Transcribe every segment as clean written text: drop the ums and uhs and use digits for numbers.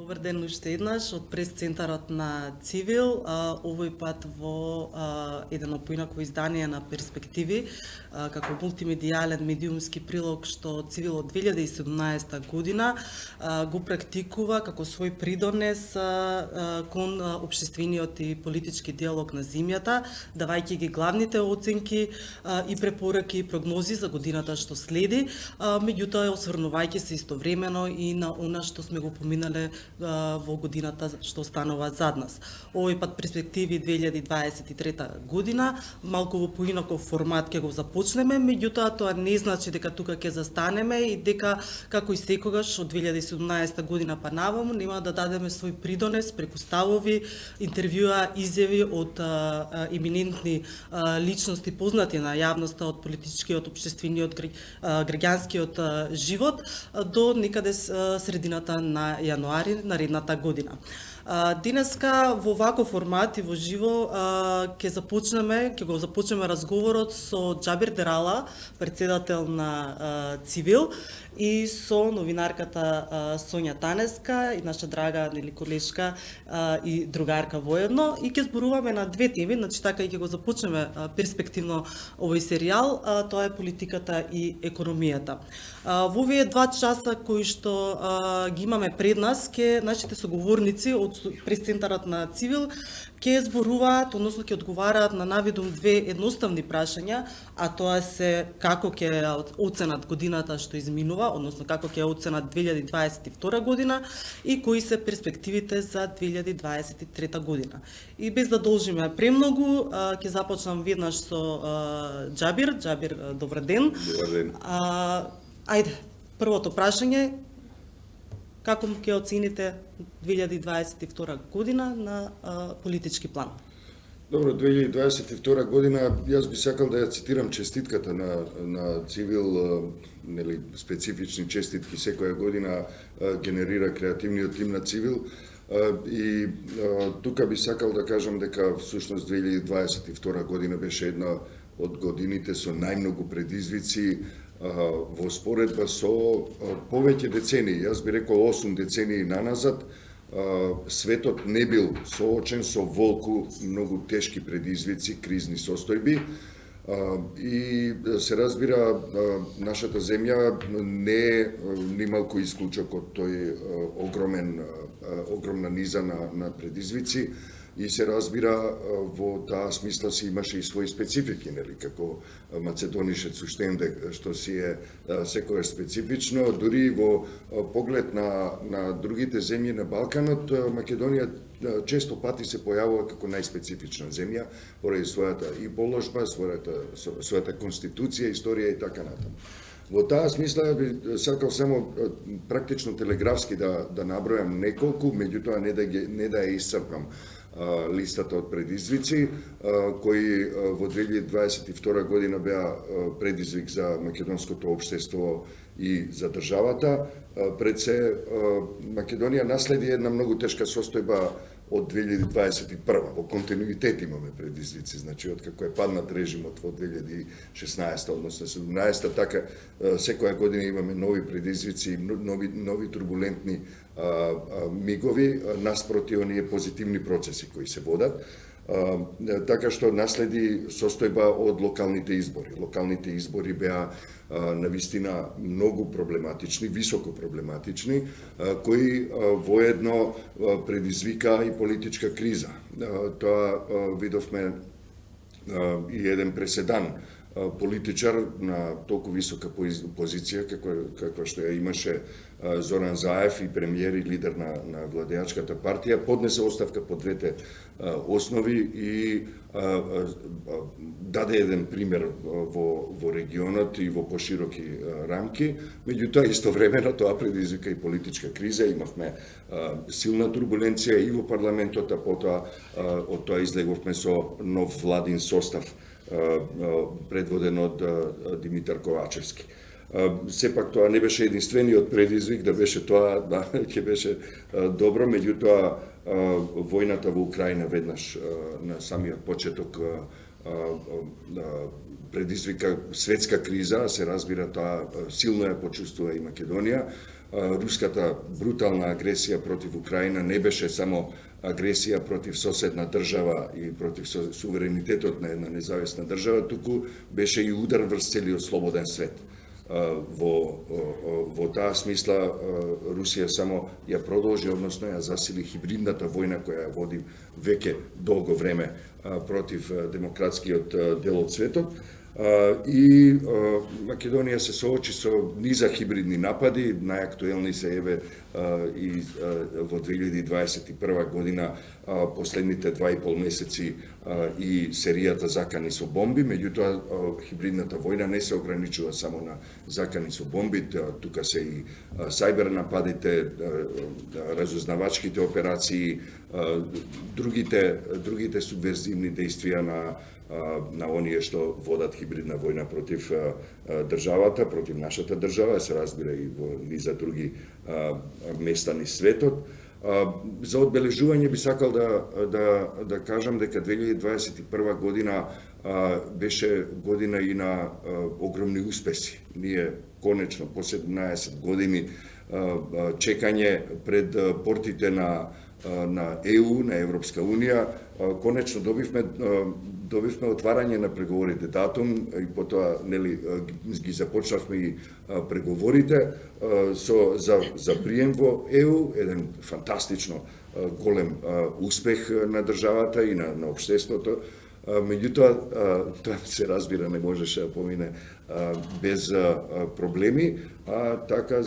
Добар ден уште еднаш од прес-центарот на Цивил, овој пат во едно поинаково издание на Перспективи, како мултимедијален медиумски прилог што Цивил од 2017 година го практикува како свој придонес кон општествениот и политички диалог на земјата, давајќи ги главните оценки и препораки и прогнози за годината што следи, меѓутоа осврнувајќи се истовремено и на она што сме го поминале во годината што останува зад нас. Овој пат Перспективи 2023 година, малку во поинаков формат ќе го започнеме, меѓутоа тоа не значи дека тука ќе застанеме и дека како и секогаш од 2017 година па наваму нема да дадеме свој придонес преку ставови, интервјуа, изјави од еминентни личности познати на јавноста од политичкиот, општествениот, граѓанскиот живот до некаде средината на јануари наредната година. Денеска во ваков формат и во живо ќе го започнеме разговорот со Џабир Дерала, претседател на Цивил, и со новинарката Сонја Танеска и наша драга колешка и другарка воедно, и ќе зборуваме на две теми, значи така и ќе го започнеме перспективно овој серијал, тоа е политиката и економијата. Во овие 2 часа кои што ги имаме пред нас, нашите соговорници од прес-центарот на Цивил ќе зборуваат, односно ќе одговараат на навидум две едноставни прашања, а тоа се како ќе оценат годината што изминува, односно како ќе оценат 2022 година и кои се перспективите за 2023 година. И без да должиме премногу, ќе започнам веднаш со Џабир. Џабир, добар ден. Добар ден. Ајде, првото прашање, како ќе оцените 2022 година на политички план? Добро, 2022 година, јас би сакал да ја цитирам честитката на Цивил, нели, специфични честитки секоја година генерира креативниот тим на Цивил, и тука би сакал да кажам дека всушност 2022 година беше една од годините со најмногу предизвици во споредба со повеќе децении, јас би рекол 8 децении наназад. Светот не бил соочен со волку многу тешки предизвици, кризни состојби, и се разбира нашата земја не е нималку исклучок од тој огромна низа на предизвици, и се разбира во таа смисла си имаше и своји специфики, нели, како македонишец Уштенде, што си е секојаш специфично, дури во поглед на другите земји на Балканот, Македонија често пати се појавува како најспецифична земја, поради својата и положба, својата конституција, историја и така натаму. Во таа смисла би сакал само практично телеграфски да набројам неколку, меѓутоа не да ја исцрпам листата од предизвици, кои во 2022 година беа предизвик за македонското општество и за државата. Пред се, Македонија наследи една многу тешка состојба од 2021. Во континуитет имаме предизвици, значи од како е паднат режимот во 2016, односно 17, така секоја година имаме нови предизвици, нови турбулентни мигови наспроти оние позитивни процеси кои се водат. Така што наследи состојба од локалните избори. Локалните избори беа навистина многу проблематични, високо проблематични, кои воедно предизвика и политичка криза. Тоа видовме и еден преседан. Политичар на толку висока позиција каква што ја имаше Зоран Заев, и премиер и лидер на владеачката партија, поднесе оставка по двете основи и даде еден пример во регионот и во пошироки рамки. Меѓутоа, истовремено тоа предизвика и политичка криза. Имавме силна турбуленција и во парламентот, а потоа од тоа излеговме со нов владин состав предводен од Димитар Ковачевски. Сепак тоа не беше единствениот предизвик, да беше тоа, ќе беше добро, меѓутоа војната во Украина веднаш на самиот почеток предизвика светска криза, се разбира тоа силно ја почувствува и Македонија. Руската брутална агресија против Украина не беше само агресија против соседна држава и против суверенитетот на една независна држава, туку беше и удар врз целиот слободен свет. Во таа смисла Русија само ја продолжи, односно ја засили хибридната војна која ја води веќе долго време против демократскиот дел од светот. И Македонија се соочи со низа хибридни напади, најактуелни се еве и во 2021 година, последните 2,5 месеци и серијата закани со бомби, меѓутоа хибридната војна не се ограничува само на закани со бомби, тука се и сајбер нападите, разузнавачките операции, другите субверзивни дејствија на оние што водат хибридна војна против државата, против нашата држава, се разбира и во низа други места низ светот. За одбележување би сакал да кажам дека 2021 година беше година и на огромни успеси. Ние конечно по 17 години чекање пред портите на ЕУ, на Европска Унија, конечно добивме отварање на преговорите датум и потоа ги започнавме и преговорите за прием во ЕУ, еден фантастично голем успех на државата и на општеството. Меѓутоа, тоа се разбира не можеше да помине без проблеми, така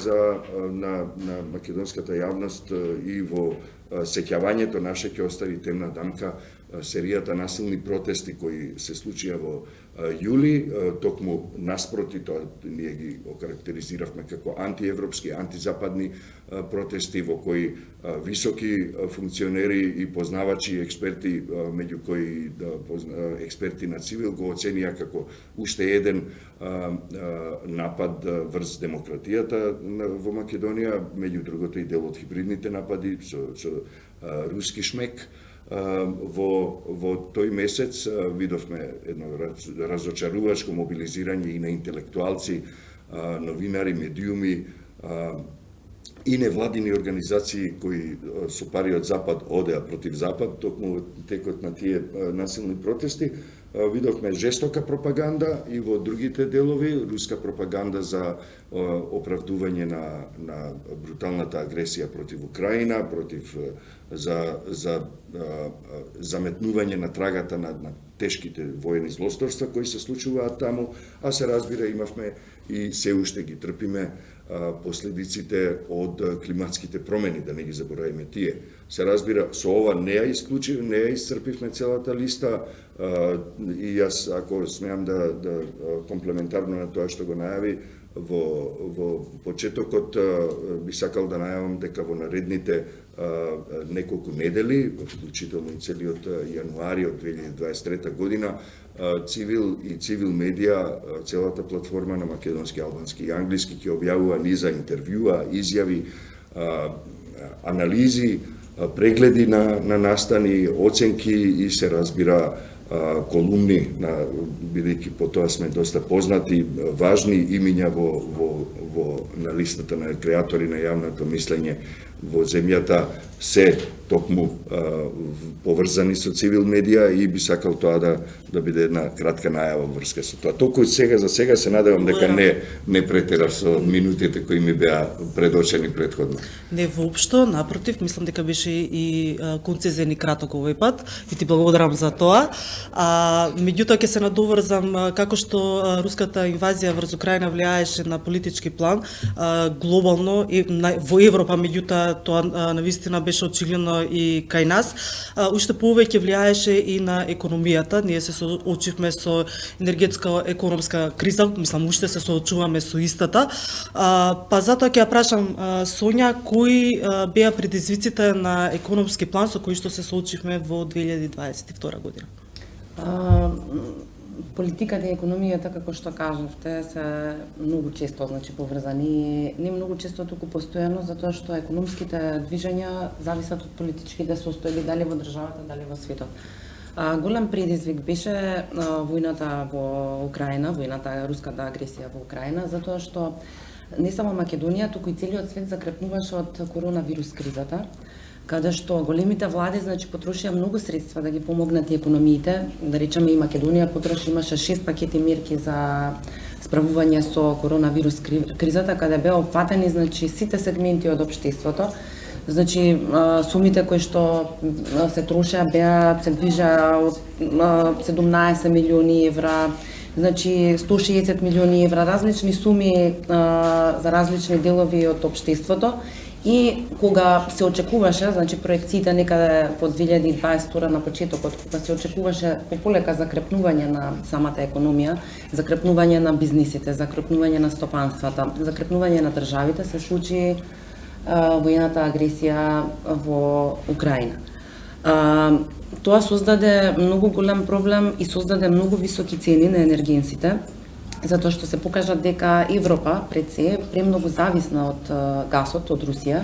на македонската јавност и во сеќавањето наше ќе остави темна дамка серијата насилни протести кои се случија во јули, токму наспроти, тоа ние ги окарактеризиравме како антиевропски, антизападни протести во кои високи функционери и познавачи и експерти, меѓу кои експерти на цивил го оценија како уште еден напад врз демократијата во Македонија, меѓу другото и дел од хибридните напади со руски шмек. Во тој месец видовме едно разочарувачко мобилизирање и на интелектуалци, новинари, медиуми и невладини организации кои со пари од Запад одеа против Запад, токму текот на тие насилни протести. Видовме жестока пропаганда и во другите делови, руска пропаганда за оправдување на бруталната агресија против Украина, за заметнување на трагата на тешките воени злосторства кои се случуваат таму, а се разбира имавме и се уште ги трпиме последиците од климатските промени, да не ги заборавиме тие. Се разбира, со ова не ја исцрпивме целата листа и јас, ако смеам да комплементарно на тоа што го најави, во почетокот би сакал да најавам дека во наредните неколку недели, вклучително и целиот јануари од 2023 година, Цивил и Цивил медија, целата платформа на македонски, албански и англиски ќе објавува низа интервјуа, изјави, анализи, прегледи на настани, оценки и се разбира колумни, бидејќи по тоа сме доста познати, важни имиња на листата на креатори на јавното мислење во земјата се токму поврзани со Цивил медија и би сакал тоа да биде една кратка најава врска со тоа. Толку за сега се надевам дека не претерав со минутите кои ми беа предочени претходно. Не воопшто, напротив, мислам дека беше и концизен и краток овој пат и ти благодарам за тоа. Меѓутоа ќе се надоврзам како што руската инвазија врз Украина влијаеше на политички план глобално и во Европа, меѓутоа тоа навистина беше очигледно и кај нас, уште повеќе влијаеше и на економијата. Ние се соочивме со енергетска економска криза, мислам уште се соочуваме со истата. Па затоа ќе ја прашам Сонја, кои беа предизвиците на економски план со кои што се соочивме во 2022 година? Политиката и економијата, како што кажавте, се многу често поврзани. Не многу често, туку постојано, затоа што економските движења зависат од политичките состојби, дали во државата, дали во светот. Голем предизвик беше војната во Украина, руската агресија во Украина, затоа што не само Македонија, туку и целиот свет закрепнуваше од коронавирус кризата, каде што големите влади потрошија многу средства да ги помогнат и економиите. Да речеме и Македонија имаше 6 пакети мерки за справување со коронавирус кризата, каде беа опфатени сите сегменти од општеството. Сумите кои што се трошеа се движеа од 17 милиони евра, 160 милиони евра, различни суми за различни делови од општеството. И кога се очекуваше, проекциите некаде по 2022 на почетокот, кога се очекуваше пополека закрепнување на самата економија, закрепнување на бизнисите, закрепнување на стопанствата, закрепнување на државите, се случи војната агресија во Украина. Тоа создаде многу голем проблем и создаде многу високи цени на енергенсите, затоа што се покажа дека Европа пред се премногу зависна од гасот од Русија.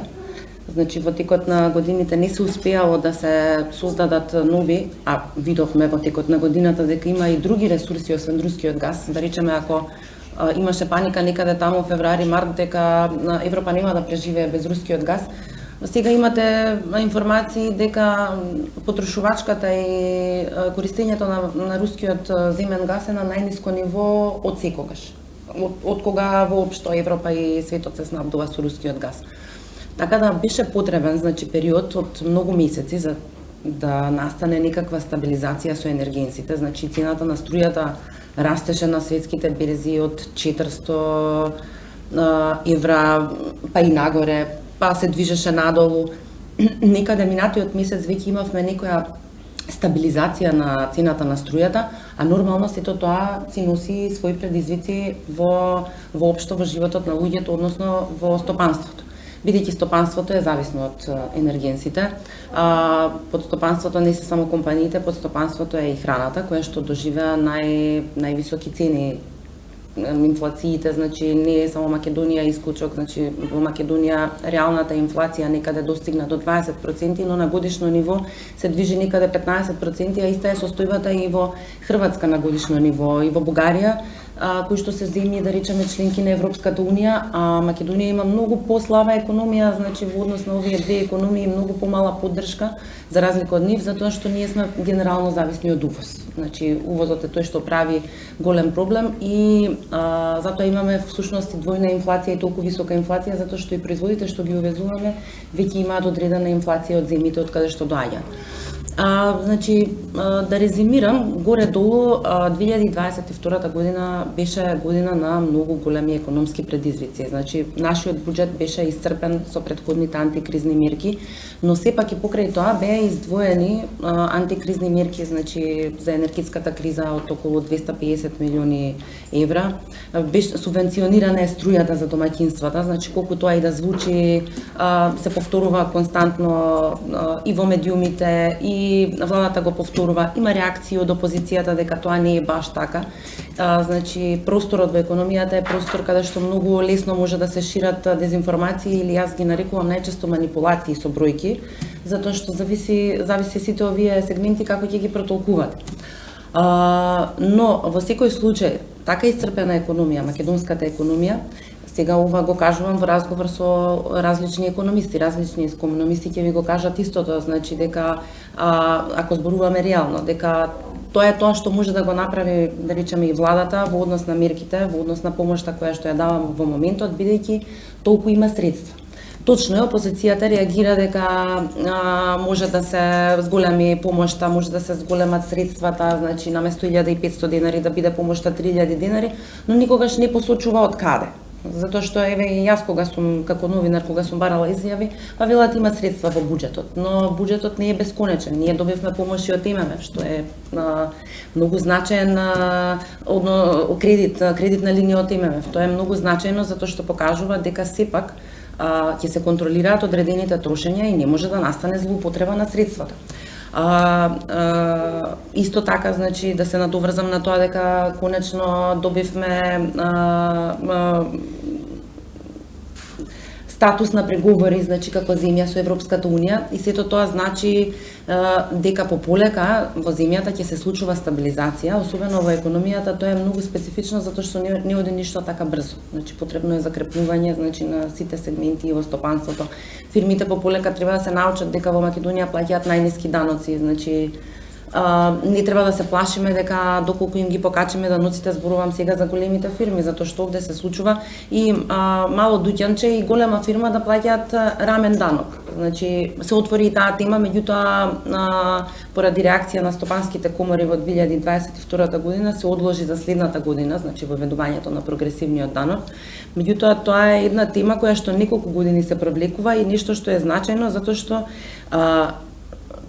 Во текот на годините не се успеало да се создадат нови, а видовме во текот на годината дека има и други ресурси освен рускиот газ. Да речеме, ако имаше паника некаде таму февруари-март дека Европа нема да преживее без рускиот газ, сега имате информации дека потрошувачката и користењето на рускиот земен газ е на најниско ниво од секогаш. Од кога воопшто Европа и светот се снабдува со рускиот газ. Така да беше потребен период од многу месеци за да настане некаква стабилизација со енергенсите. Цената на струјата растеше на светските берзи од 400 евра па и нагоре, па се движеше надолу. Некаде минатиот месец веќе имавме некоја стабилизација на цената на струјата, а нормално сето тоа си носи своји предизвици воопшто во животот на луѓето, односно во стопанството. Бидејќи стопанството е зависно од енергенсите, под стопанството не се само компаниите, под стопанството е и храната, која што доживеа највисоки цени. Инфлациите, не е само Македонија исклучок, во Македонија реалната инфлација некаде достигна до 20%, но на годишно ниво се движи некаде 15%, а иста е состојбата и во Хрватска на годишно ниво, и во Бугарија, кои што се земји, да речеме, членки на Европската Унија, а Македонија има многу послаба економија, во однос на овие две економии многу помала поддршка, за разлика од нив, затоа што ние сме генерално зависни од увоз. Увозот е тој што прави голем проблем и затоа имаме всушност и двојна инфлација и толку висока инфлација, затоа што и производите што ги увезуваме веќе имаат одредена инфлација од земјите од каде што доаѓаат. Да резимирам, горе-долу 2022 година беше година на многу големи економски предизвици. Нашиот буџет беше исцрпен со претходните антикризни мерки, но сепак и покрај тоа беа издвоени антикризни мерки за енергетската криза од околу 250 милиони евра. Беше субвенционирана е струјата за домаќинствата, колку тоа и да звучи, се повторува константно и во медиумите, и владата го повторува. Има реакции од опозицијата дека тоа не е баш така. Просторот во економијата е простор каде што многу лесно може да се шират дезинформации или јас ги нарекувам најчесто манипулации со бројки, затоа што зависи сите овие сегменти како ќе ги протолкуваат. Но во секој случај, така исцрпена економија, македонската економија, сега ова го кажувам во разговор со различни економисти. Различни економисти ќе ви го кажат истото, дека ако зборуваме реално, дека тоа е тоа што може да го направи, да речеме, и владата во однос на мерките, во однос на помошта која што ја дава во моментот, бидејќи толку има средства. Точно е, опозицијата реагира дека може да се зголеми помошта, може да се зголемат средствата, наместо 1500 денари да биде помошта 3000 денари, но никогаш не посочува од каде. Затоа што и јас кога сум како новинар, кога сум барала изјави, велат има средства во буџетот, но буџетот не е бесконечен. Ние добивме помоши од ММФ, што е многу значаен кредитна линија од ММФ. Тоа е многу значајно затоа што покажува дека сепак ќе се контролираат одредените трошења и не може да настане злоупотреба на средствата. Исто така, да се надоврзам на тоа дека конечно добивме статус на преговори, значи како земја со Европската унија, и сето тоа значи дека пополека во земјата ќе се случува стабилизација, особено во економијата. Тоа е многу специфично затоа што не оди ништо така брзо. Значи потребно е закрепнување, значи на сите сегменти во стопанството. Фирмите пополека треба да се научат дека во Македонија плаќаат најниски даноци, значи не треба да се плашиме дека доколку им ги покачиме даноците, зборувам сега за големите фирми, затоа што овде се случува и мало дуќанче и голема фирма да плаќаат рамен данок. Значи се отвори и таа тема, меѓутоа поради реакција на стопанските комори во 2022 година се одложи за следната година, значи воведувањето на прогресивниот данок. Меѓутоа тоа е една тема која што неколку години се провлекува и нешто што е значајно затоа што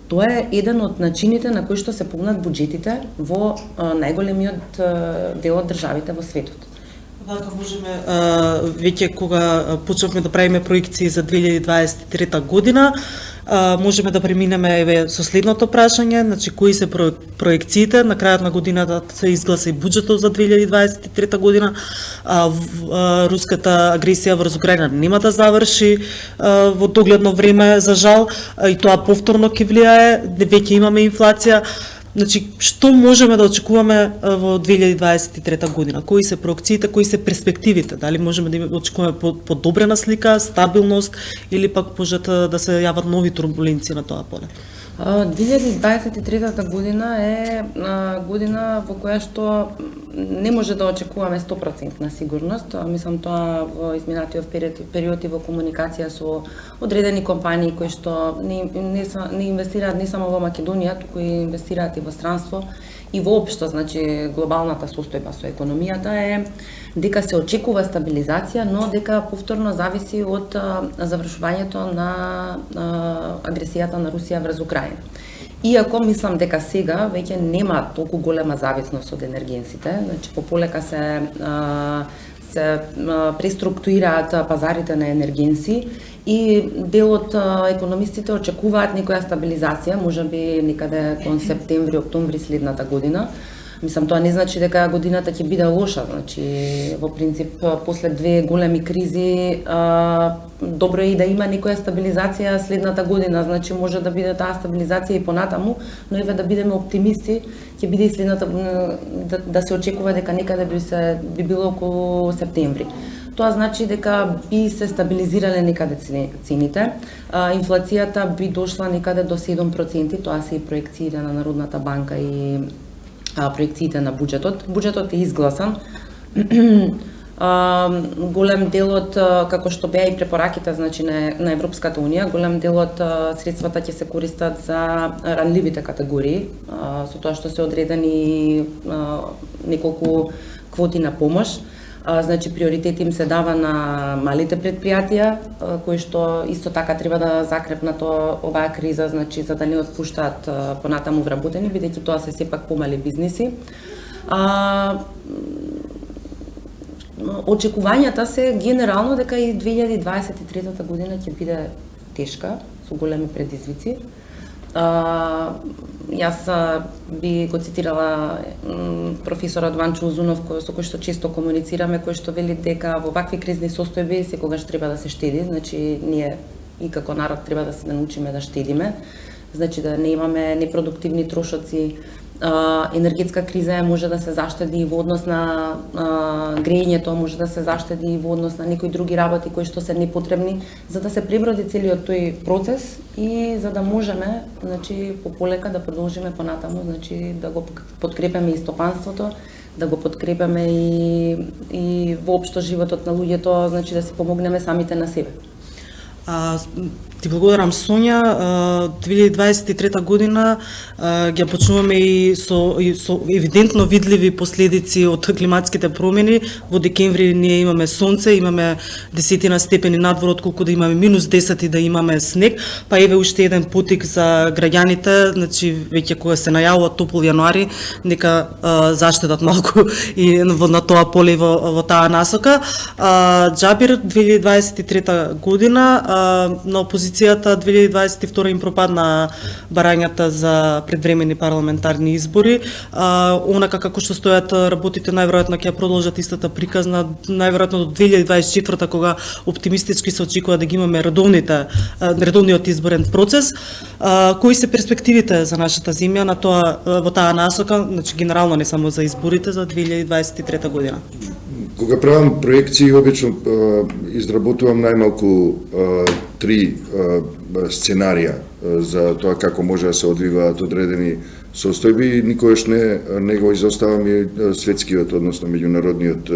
тоа е еден од начините на кои што се погнат буџетите во најголемиот дел од државите во светот. Вака можеме, веќе кога почнавме да правиме проекции за 2023 година, можеме да преминеме со следното прашање, значи кои се проекциите, на крајот на годината се изгласа и буџетот за 2023 година, руската агресија врз Украина нема да заврши во догледно време, за жал, и тоа повторно ќе влијае, веќе имаме инфлација. Значи, што можеме да очекуваме во 2023 година? Кои се проекциите, кои се перспективите? Дали можеме да очекуваме подобрена слика, стабилност или пак можат да се јават нови турбуленции на тоа поле? 2023 година е година во која што не може да очекуваме 100% сигурност. Мислам тоа во изминатиот период и во комуникација со одредени компании кои што не инвестираат не само во Македонија, туку и инвестираат и во странство и воопшто, значи глобалната состојба со економијата е дека се очекува стабилизација, но дека повторно зависи од завршувањето на агресијата на Русија врз Украина. Иако мислам дека сега веќе нема толку голема зависност од енергенсите, значи пополека се преструктурираат пазарите на енергенси и дел од економистите очекуваат некоја стабилизација, можеби некаде кон септември, октомври следната година. Мислам, тоа не значи дека годината ќе биде лоша, значи во принцип после две големи кризи добро е и да има некоја стабилизација следната година, значи може да биде таа стабилизација и понатаму, но еве да бидеме оптимисти, ќе биде и следната да се очекува дека некаде би било околу септември. Тоа значи дека би се стабилизирале некаде цените, инфлацијата би дошла некаде до 7%, тоа се и проекциите на Народната банка и проекциите на буџетот. Буџетот е изгласан. Голем дел од, како што беа и препораките, значи на Европската унија, голем дел од средствата ќе се користат за ранливите категории, со тоа што се одредени неколку квоти на помош. Значи приоритет им се дава на малите предпријатија, кои што исто така треба да закрепнат оваа криза, значи за да не отпуштаат понатаму вработени, бидејќи тоа се сепак помали бизниси. Очекувањата се генерално дека и 2023 година ќе биде тешка, со големи предизвици. Јас би го цитирала професорот Ванчо Узунов, со кој што често комуницираме, кој што вели дека во вакви кризни состојби секогаш треба да се штеди, значи ние и како народ треба да се научиме да штедиме, значи да не имаме непродуктивни трошоци. Енергетска криза може да се заштеди во однос на грејењето, може да се заштеди во однос на некои други работи кои што се непотребни, за да се преброди целиот тој процес и за да можеме, значи, пополека да продолжиме понатаму, значи да го подкрепиме и стопанството, да го подкрепиме и воопшто животот на луѓето, значи да се помогнеме самите на себе. Ти благодарам, Сонја. 2023 година ги почнуваме и со евидентно видливи последици од климатските промени. Во декември ние имаме сонце, имаме 10 степени надвор, отколку да имаме минус 10 и да имаме снег. Па еве уште еден потик за граѓаните, значи веќе кога се најавува топол јануари, нека заштедат малку и на тоа поле во таа насока. Џабир, 2023 година на опозиција опозицијата 2022 им пропадна барањата за предвремени парламентарни избори. Онака како што стојат работите, најверојатно ќе продолжат истата приказна, најверојатно до 2024 кога оптимистички се очекува да ги имаме редовниот изборен процес. Кои се перспективите за нашата земја на тоа во таа насока, значи генерално не само за изборите за 2023 година? Кога правам проекции, обично изработувам најмалку 3 сценарија за тоа како може да се одвиваат одредени состојби. Никогаш не го изоставам и светскиот, односно меѓународниот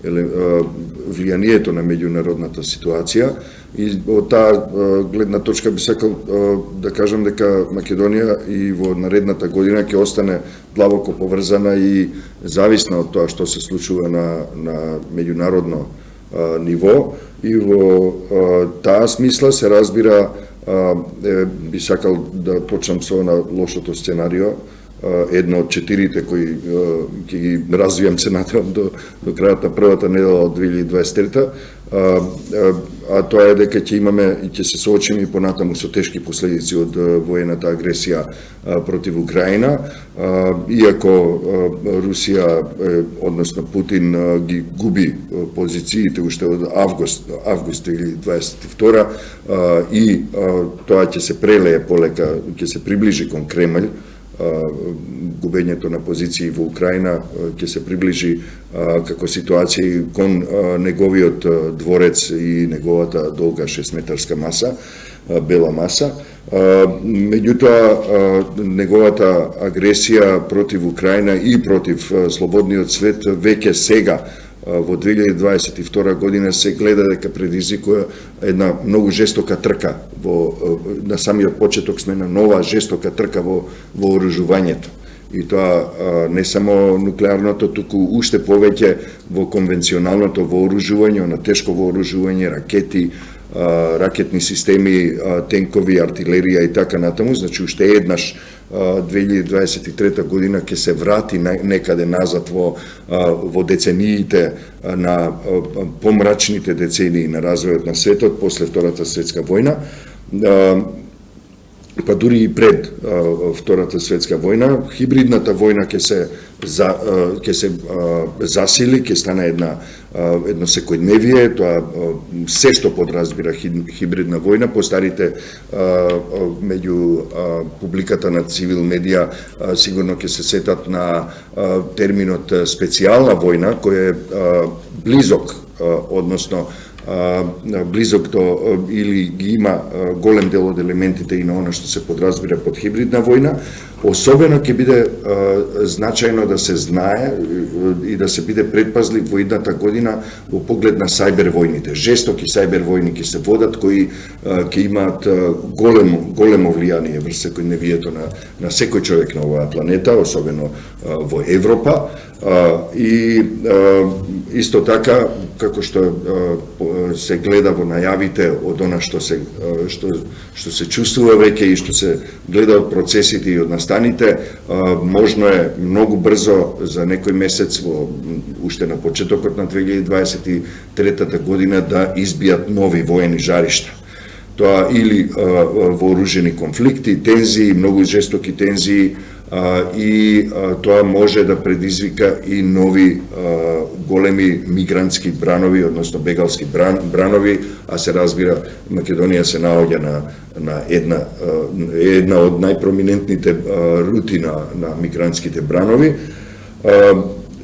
влијанието на меѓународната ситуација. И од таа гледна точка би сакал да кажам дека Македонија и во наредната година ќе остане длабоко поврзана и зависна од тоа што се случува на меѓународно ниво. И во таа смисла се разбира, би сакал да почнам со на лошото сценарио, едно од 4 кои ќе ги развијам се надевам до крајот на првата недела од 2023, а тоа е дека ќе имаме и ќе се соочиме понатаму со тешки последици од воената агресија против Украина, иако Русија, односно Путин, ги губи позициите уште од август 2022 и тоа ќе се прелее полека, ќе се приближи кон Кремљ. Губењето на позиции во Украина ќе се приближи како ситуација кон неговиот дворец и неговата долга 6-метарска маса, бела маса. Меѓутоа, неговата агресија против Украина и против слободниот свет веќе сега во 2022 година се гледа дека предизвикува една многу жестока трка на самиот почеток сме на нова жестока трка во вооружувањето. И тоа не само нуклеарното, туку уште повеќе во конвенционалното вооружување, на тешко вооружување, ракетни системи, тенкови, артилерија и така натаму. Значи уште еднаш 2023 година ќе се врати некаде назад во децениите на помрачните децении на развојот на светот после Втората светска војна, па дури и пред Втората светска војна. Хибридната војна ќе се засили, ќе стане едно секојдневие, тоа се што подразбира хибридна војна. По старите меѓу публиката на цивил медија сигурно ќе се сетат на терминот специјална војна, кој е близок, односно близок до или ги има голем дел од елементите и на она што се подразбира под хибридна војна. Особено ќе биде значајно да се знае и да се биде предпазлив во идната година во поглед на сајбер војните. Жестоки сајбер војни ќе се водат, кои ќе имаат големо влијание врз секојдневието на секој човек на оваа планета, особено во Европа. И исто така, како што се гледа во најавите од она што се чувствува веќе и што се гледа од процесите и од настаните, можно е многу брзо за некој месец уште на почетокот на 2023 година да избијат нови воени жаришта. Тоа или вооружени конфликти, тензии, многу жестоки тензии, и тоа може да предизвика и нови големи мигрантски бранови, односно бегалски бранови, а се разбира Македонија се наоѓа на една од најпроминентните рути на мигрантските бранови.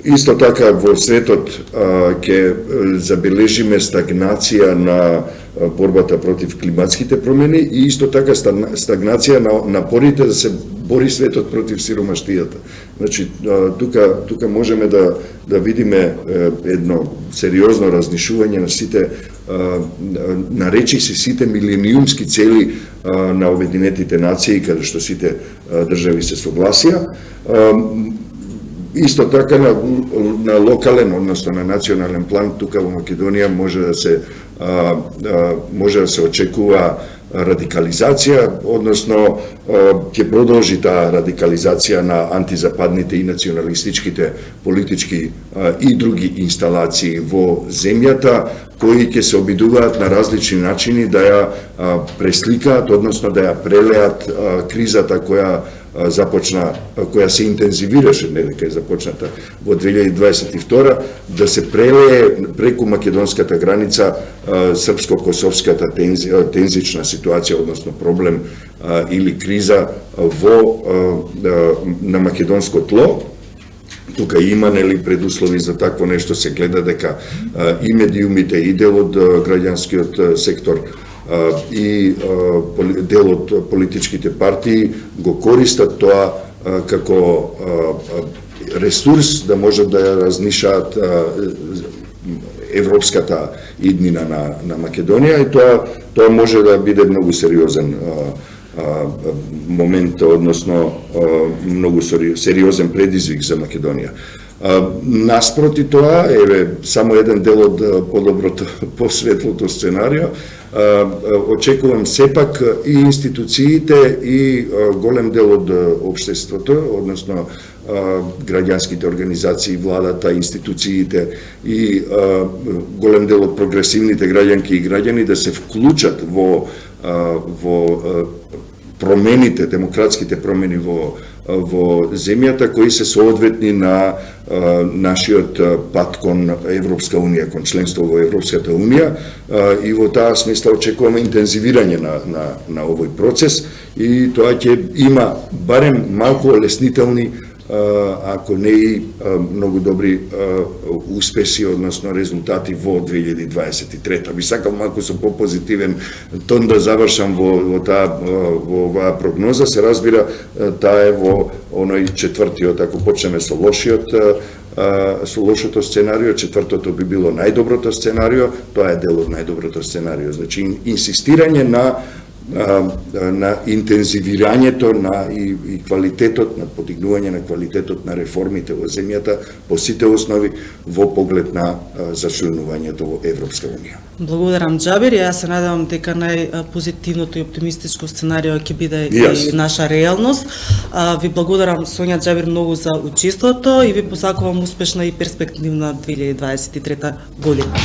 Исто така во светот ќе забележиме стагнација на борбата против климатските промени и исто така стагнација на напорите да се бори светот против сиромаштијата. Значи, тука можеме да видиме едно сериозно разнишување на сите, наречиси сите милениумски цели на Обединетите нации, каде што сите држави се согласија. Исто така на локален, односно на национален план, тука во Македонија може да се очекува радикализација, односно ќе продолжи таа радикализација на антизападните и националистичките политички и други инсталации во земјата, кои ќе се обидуваат на различни начини да ја пресликаат, односно да ја прелеат кризата која започна, која се интензивираше, не дека е започната во 2022, да се прелее преку македонската граница српско-косовската тензична ситуација, односно проблем или криза на македонско тло. Тука има предуслови за такво нешто, се гледа дека и медиумите, и дел од граѓанскиот сектор, и дел од политичките партии го користат тоа како ресурс да можат да ја разнишаат европската иднина на Македонија, и тоа може да биде многу сериозен момент, односно многу сериозен предизвик за Македонија. Наспроти тоа, само еден дел од подоброто, посветлото сценарио, очекувам сепак и институциите и голем дел од општеството, односно граѓанските организации, владата, институциите и голем дел од прогресивните граѓанки и граѓани да се вклучат во промените, демократските промени во земјата, кои се соодветни на нашиот пат кон Европска Унија, кон членство во Европската Унија, и во таа смисла очекуваме интензивирање на овој процес, и тоа ќе има барем малку олеснителни, ако не и многу добри успеси, односно резултати во 2023. Би сакал малку со попозитивен тон да завршам во оваа прогноза. Се разбира, таа е во оној четвртиот, ако почнеме со лошото сценарио, четвртото би било најдоброто сценарио, тоа е дел од најдоброто сценарио. Значи, инсистирање на интензивирањето и квалитетот, на подигнување на квалитетот на реформите во земјата по сите основи во поглед на зачленувањето во Европска Унија. Благодарам, Џабир, и јас се надевам дека најпозитивното и оптимистичко сценарио ќе биде и наша реалност. Ви благодарам, Сонја Џабир, многу за учеството и ви посакувам успешна и перспективна 2023 година.